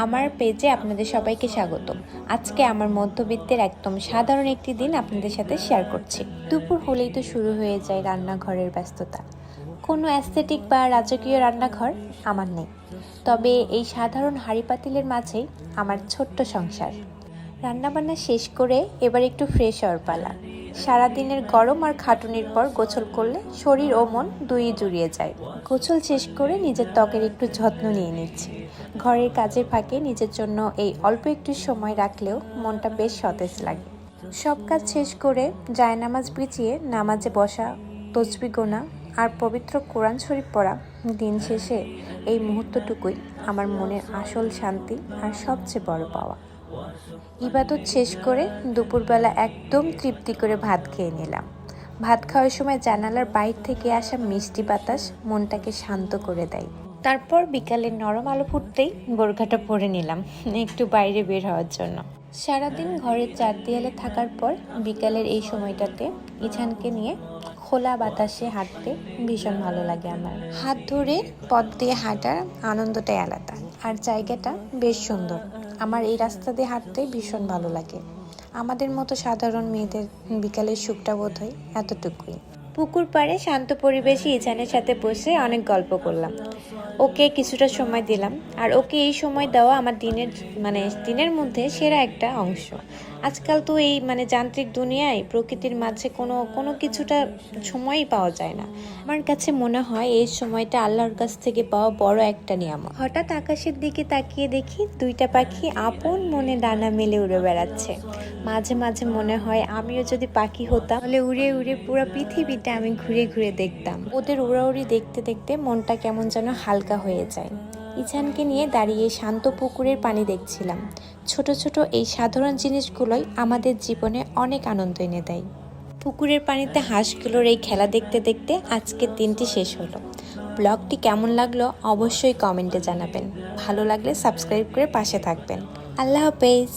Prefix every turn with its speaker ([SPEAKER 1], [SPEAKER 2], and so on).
[SPEAKER 1] আমার পেজে আপনাদের সবাইকে স্বাগতম। আজকে আমার মধ্যবিত্তের একদম সাধারণ একটি দিন আপনাদের সাথে শেয়ার করছি। দুপুর হলেই তো শুরু হয়ে যায় রান্নাঘরের ব্যস্ততা। কোনো অ্যাস্থেটিক বা রাজকীয় রান্নাঘর আমার নেই, তবে এই সাধারণ হাঁড়ি পাতিলের মাঝেই আমার ছোট্ট সংসার। রান্নাবান্না শেষ করে এবার একটু ফ্রেশ হওয়ার পালা। সারাদিনের গরম আর খাটুনির পর গোসল করলে শরীর ও মন দুই জুড়িয়ে যায়। গোসল শেষ করে নিজের ত্বকের একটু যত্ন নিয়ে নিচ্ছি। ঘরের কাজের ফাঁকে নিজের জন্য এই অল্প একটু সময় রাখলেও মনটা বেশ সতেজ লাগে। সব কাজ শেষ করে জায়নামাজ বিছিয়ে নামাজে বসা, তসবিহ গোনা আর পবিত্র কোরআন শরীফ পড়া, দিন শেষে এই মুহূর্তটুকুই আমার মনের আসল শান্তি আর সবচেয়ে বড় পাওয়া। ইবাদত শেষ করে দুপুরবেলা একদম তৃপ্তি করে ভাত খেয়ে নিলাম। ভাত খাওয়ার সময় জানালার বাইরে থেকে আসা মিষ্টি বাতাস মনটাকে শান্ত করে দেয়। তারপর বিকালের নরম আলো ফুটতেই বোরখাটা পরে নিলাম একটু বাইরে বের হওয়ার জন্য। সারাদিন ঘরের চার দেয়ালে থাকার পর বিকালের এই সময়টাতে ইছানকে নিয়ে খোলা বাতাসে হাঁটতে ভীষণ ভালো লাগে আমার। হাত ধরে পথ দিয়ে হাঁটার আনন্দটাই আলাদা, আর জায়গাটা বেশ সুন্দর। আমার এই রাস্তা দিয়ে হাঁটতে ভীষণ ভালো লাগে। আমাদের মতো সাধারণ মেয়েদের বিকালের সুখটা বোধ হয় এতটুকুই। পুকুর পাড়ে শান্ত পরিবেশে ইছানের সাথে বসে অনেক গল্প করলাম। ওকে কিছুটা সময় দিলাম, আর ওকে এই সময় দেওয়া আমার দিনের মধ্যে সেরা একটা অংশ। আজকাল তো এই যান্ত্রিক দুনিয়ায় প্রকৃতির মাঝে কোনো কিছুটা সময়ই পাওয়া যায় না। আমার কাছে মনে হয় এই সময়টা আল্লাহর কাছ থেকে পাওয়া বড় একটা নিয়ামত। হঠাৎ আকাশের দিকে তাকিয়ে দেখি দুইটা পাখি আপন মনে ডানা মেলে উড়ে বেড়াচ্ছে। মাঝে মাঝে মনে হয় আমিও যদি পাখি হতাম তাহলে উড়ে উড়ে পুরো পৃথিবীটা আমি ঘুরে ঘুরে দেখতাম। ওদের উড়াউড়ি দেখতে দেখতে মনটা কেমন যেন হালকা হয়ে যায়। ইছানকে নিয়ে দাঁড়িয়ে শান্ত পুকুরের পানি দেখছিলাম। ছোট ছোট এই সাধারণ জিনিসগুলোই আমাদের জীবনে অনেক আনন্দ এনে দেয়। পুকুরের পানিতে হাঁসগুলোর এই খেলা দেখতে দেখতে আজকের দিনটি শেষ হলো। ব্লগটি কেমন লাগলো অবশ্যই কমেন্টে জানাবেন। ভালো লাগলে সাবস্ক্রাইব করে পাশে থাকবেন। আল্লাহ হাফেজ।